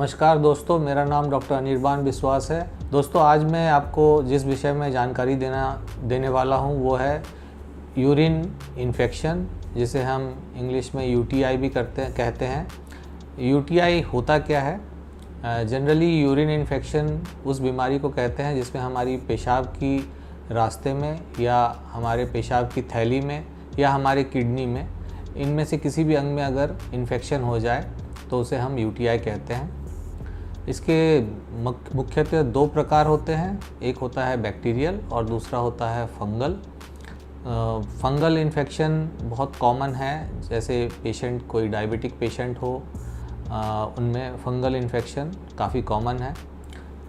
नमस्कार दोस्तों, मेरा नाम डॉक्टर अनिर्बान विश्वास है। दोस्तों, आज मैं आपको जिस विषय में जानकारी देने वाला हूं वो है यूरिन इन्फेक्शन, जिसे हम इंग्लिश में यूटीआई भी कहते हैं। यूटीआई होता क्या है? जनरली यूरिन इन्फेक्शन उस बीमारी को कहते हैं जिसमें हमारी पेशाब की रास्ते में या हमारे पेशाब की थैली में या हमारे किडनी में, इनमें से किसी भी अंग में अगर इन्फेक्शन हो जाए तो उसे हम यूटीआई कहते हैं। इसके मुख्यतः दो प्रकार होते हैं, एक होता है बैक्टीरियल और दूसरा होता है फंगल। फंगल इन्फेक्शन बहुत कॉमन है, जैसे पेशेंट कोई डायबिटिक पेशेंट हो उनमें फंगल इन्फेक्शन काफ़ी कॉमन है।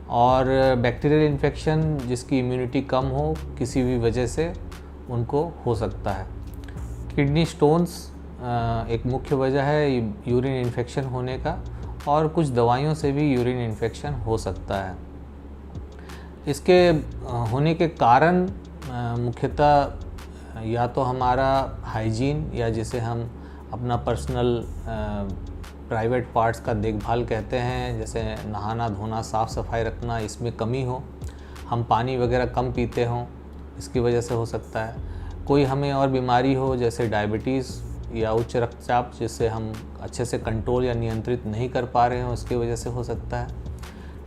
और बैक्टीरियल इन्फेक्शन जिसकी इम्यूनिटी कम हो किसी भी वजह से उनको हो सकता है। किडनी स्टोन्स एक मुख्य वजह है यूरिन इन्फेक्शन होने का, और कुछ दवाइयों से भी यूरिन इन्फेक्शन हो सकता है। इसके होने के कारण मुख्यतः या तो हमारा हाइजीन, या जिसे हम अपना पर्सनल प्राइवेट पार्ट्स का देखभाल कहते हैं, जैसे नहाना धोना साफ़ सफाई रखना, इसमें कमी हो, हम पानी वगैरह कम पीते हों, इसकी वजह से हो सकता है। कोई हमें और बीमारी हो जैसे डायबिटीज़ या उच्च रक्तचाप, जिससे हम अच्छे से कंट्रोल या नियंत्रित नहीं कर पा रहे हों, इसकी वजह से हो सकता है।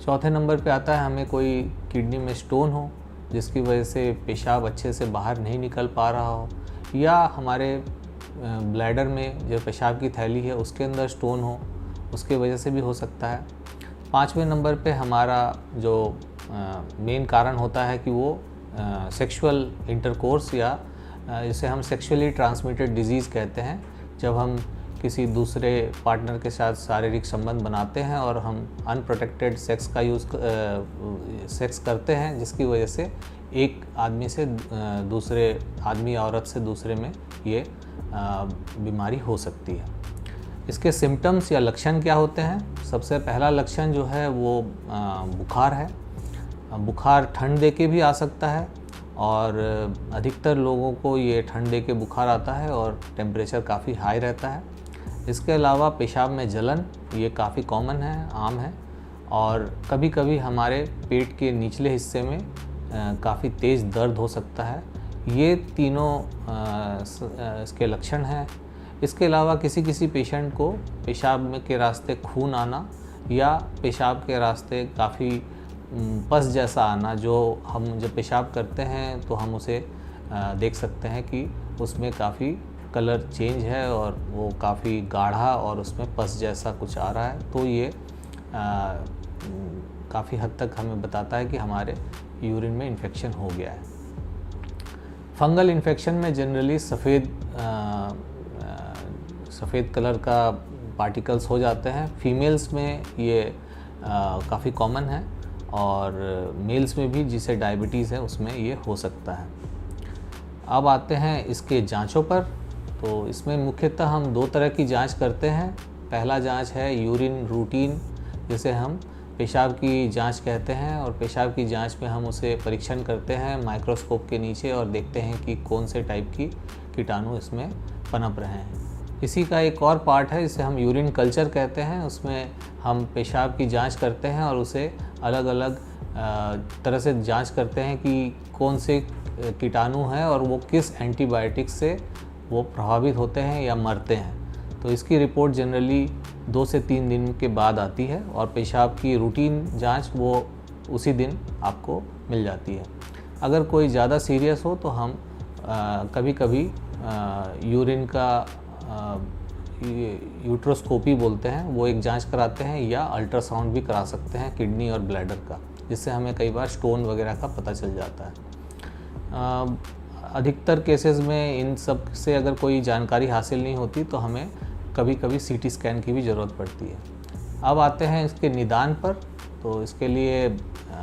चौथे नंबर पे आता है हमें कोई किडनी में स्टोन हो जिसकी वजह से पेशाब अच्छे से बाहर नहीं निकल पा रहा हो, या हमारे ब्लैडर में जो पेशाब की थैली है उसके अंदर स्टोन हो, उसके वजह से भी हो सकता है। पाँचवें नंबर पे हमारा जो मेन कारण होता है कि वो सेक्सुअल इंटरकोर्स, या जिसे हम सेक्सुअली ट्रांसमिटेड डिजीज़ कहते हैं, जब हम किसी दूसरे पार्टनर के साथ शारीरिक संबंध बनाते हैं और हम अनप्रोटेक्टेड सेक्स करते हैं, जिसकी वजह से एक आदमी से दूसरे आदमी औरत से दूसरे में ये बीमारी हो सकती है। इसके सिम्टम्स या लक्षण क्या होते हैं? सबसे पहला लक्षण जो है वो बुखार है। बुखार ठंड दे के भी आ सकता है, और अधिकतर लोगों को ये ठंड दे के बुखार आता है और टेम्परेचर काफ़ी हाई रहता है। इसके अलावा पेशाब में जलन, ये काफ़ी कॉमन है, आम है, और कभी कभी हमारे पेट के निचले हिस्से में काफ़ी तेज़ दर्द हो सकता है। ये तीनों इसके लक्षण हैं। इसके अलावा किसी पेशेंट को पेशाब के रास्ते खून आना, या पेशाब के रास्ते काफ़ी पस जैसा आना, जो हम जब पेशाब करते हैं तो हम उसे देख सकते हैं कि उसमें काफ़ी कलर चेंज है और वो काफ़ी गाढ़ा और उसमें पस जैसा कुछ आ रहा है, तो ये काफ़ी हद तक हमें बताता है कि हमारे यूरिन में इन्फेक्शन हो गया है। फंगल इन्फेक्शन में जनरली सफ़ेद कलर का पार्टिकल्स हो जाते हैं। फीमेल्स में ये काफ़ी कॉमन है, और मेल्स में भी जिसे डायबिटीज़ है उसमें ये हो सकता है। अब आते हैं इसके जांचों पर। तो इसमें मुख्यतः हम दो तरह की जांच करते हैं। पहला जांच है यूरिन रूटीन, जिसे हम पेशाब की जांच कहते हैं, और पेशाब की जांच में हम उसे परीक्षण करते हैं माइक्रोस्कोप के नीचे और देखते हैं कि कौन से टाइप की कीटाणु इसमें पनप रहे हैं। इसी का एक और पार्ट है जिसे हम यूरिन कल्चर कहते हैं। उसमें हम पेशाब की जांच करते हैं और उसे अलग अलग तरह से जांच करते हैं कि कौन से कीटाणु हैं और वो किस एंटीबायोटिक से वो प्रभावित होते हैं या मरते हैं। तो इसकी रिपोर्ट जनरली 2 से 3 दिन के बाद आती है, और पेशाब की रूटीन जांच वो उसी दिन आपको मिल जाती है। अगर कोई ज़्यादा सीरियस हो तो हम कभी कभी यूरिन का यूट्रोस्कोपी बोलते हैं, वो एक जांच कराते हैं, या अल्ट्रासाउंड भी करा सकते हैं किडनी और ब्लैडर का, जिससे हमें कई बार स्टोन वगैरह का पता चल जाता है। अधिकतर केसेस में इन सब से अगर कोई जानकारी हासिल नहीं होती तो हमें कभी कभी सीटी स्कैन की भी ज़रूरत पड़ती है। अब आते हैं इसके निदान पर। तो इसके लिए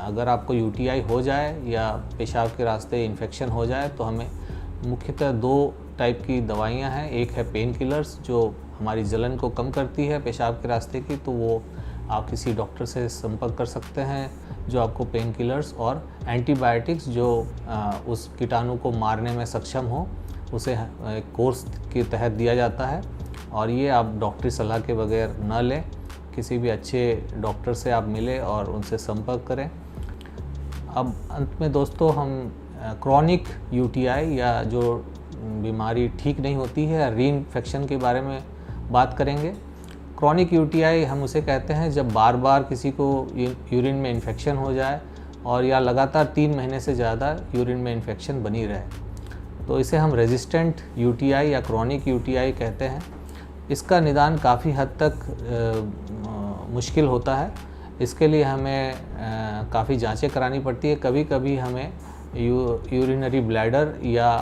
अगर आपको यूटीआई हो जाए या पेशाब के रास्ते इन्फेक्शन हो जाए तो हमें मुख्यतः 2 टाइप की दवाइयाँ हैं। एक है पेन किलर्स, जो हमारी जलन को कम करती है पेशाब के रास्ते की, तो वो आप किसी डॉक्टर से संपर्क कर सकते हैं जो आपको पेन किलर्स और एंटीबायोटिक्स जो उस कीटाणु को मारने में सक्षम हो, उसे कोर्स के तहत दिया जाता है। और ये आप डॉक्टरी सलाह के बगैर न लें, किसी भी अच्छे डॉक्टर से आप मिलें और उनसे संपर्क करें। अब अंत में दोस्तों हम क्रॉनिक यूटीआई या जो बीमारी ठीक नहीं होती है, री इन्फेक्शन के बारे में बात करेंगे। क्रॉनिक यूटीआई हम उसे कहते हैं जब बार बार किसी को यूरिन में इन्फेक्शन हो जाए और या लगातार 3 महीने से ज़्यादा यूरिन में इन्फेक्शन बनी रहे, तो इसे हम रेजिस्टेंट यूटीआई या क्रॉनिक यूटीआई कहते हैं। इसका निदान काफ़ी हद तक मुश्किल होता है। इसके लिए हमें काफ़ी जांचें करानी पड़ती है। कभी कभी हमें यूरिनरी ब्लैडर या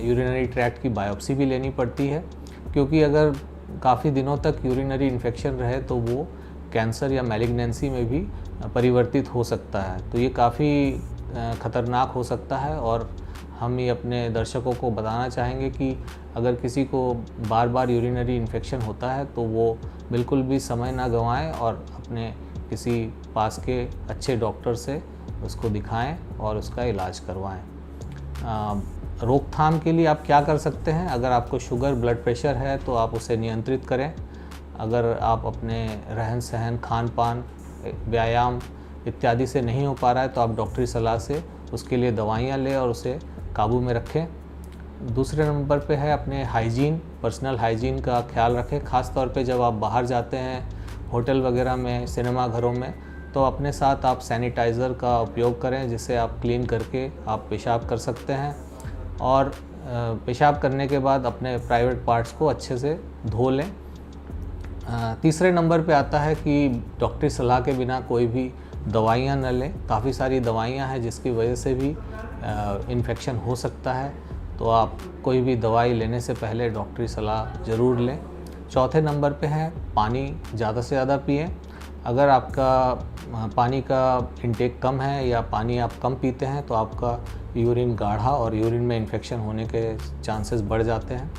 यूरिनरी ट्रैक्ट की बायोप्सी भी लेनी पड़ती है, क्योंकि अगर काफ़ी दिनों तक यूरिनरी इन्फेक्शन रहे तो वो कैंसर या मैलिग्नेंसी में भी परिवर्तित हो सकता है। तो ये काफ़ी ख़तरनाक हो सकता है और हम ये अपने दर्शकों को बताना चाहेंगे कि अगर किसी को बार बार यूरिनरी इन्फेक्शन होता है तो वो बिल्कुल भी समय ना गंवाएं और अपने किसी पास के अच्छे डॉक्टर से उसको दिखाएं और उसका इलाज करवाएं। रोकथाम के लिए आप क्या कर सकते हैं? अगर आपको शुगर, ब्लड प्रेशर है तो आप उसे नियंत्रित करें। अगर आप अपने रहन सहन, खान पान, व्यायाम इत्यादि से नहीं हो पा रहा है तो आप डॉक्टरी सलाह से उसके लिए दवाइयाँ लें और उसे काबू में रखें। दूसरे नंबर पे है अपने हाइजीन, पर्सनल हाइजीन का ख्याल रखें। ख़ास तौर पे जब आप बाहर जाते हैं, होटल वगैरह में, सिनेमा घरों में, तो अपने साथ आप सैनिटाइज़र का उपयोग करें जिससे आप क्लीन करके आप पेशाब कर सकते हैं। और पेशाब करने के बाद अपने प्राइवेट पार्ट्स को अच्छे से धो लें। तीसरे नंबर पे आता है कि डॉक्टरी सलाह के बिना कोई भी दवाइयाँ न लें। काफ़ी सारी दवाइयाँ हैं जिसकी वजह से भी इन्फेक्शन हो सकता है, तो आप कोई भी दवाई लेने से पहले डॉक्टरी सलाह ज़रूर लें। चौथे नंबर पे है पानी ज़्यादा से ज़्यादा पिएं। अगर आपका पानी का इंटेक कम है या पानी आप कम पीते हैं तो आपका यूरिन गाढ़ा और यूरिन में इन्फेक्शन होने के चांसेस बढ़ जाते हैं।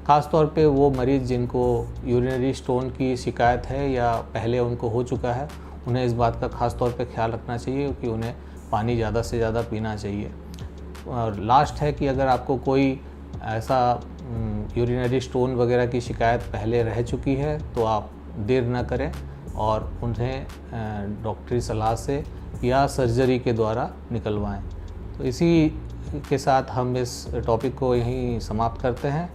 ख़ास तौर पे वो मरीज़ जिनको यूरिनरी स्टोन की शिकायत है या पहले उनको हो चुका है, उन्हें इस बात का ख़ास तौर पे ख्याल रखना चाहिए कि उन्हें पानी ज़्यादा से ज़्यादा पीना चाहिए। और लास्ट है कि अगर आपको कोई ऐसा यूरिनरी स्टोन वगैरह की शिकायत पहले रह चुकी है तो आप देर न करें और उन्हें डॉक्टरी सलाह से या सर्जरी के द्वारा निकलवाएं। तो इसी के साथ हम इस टॉपिक को यहीं समाप्त करते हैं।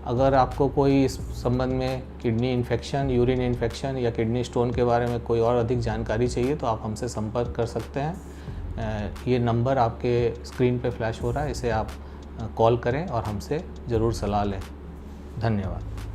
अगर आपको कोई इस संबंध में किडनी इन्फेक्शन, यूरिन इन्फेक्शन या किडनी स्टोन के बारे में कोई और अधिक जानकारी चाहिए तो आप हमसे संपर्क कर सकते हैं। ये नंबर आपके स्क्रीन पे फ्लैश हो रहा है, इसे आप कॉल करें और हमसे ज़रूर सलाह लें। धन्यवाद।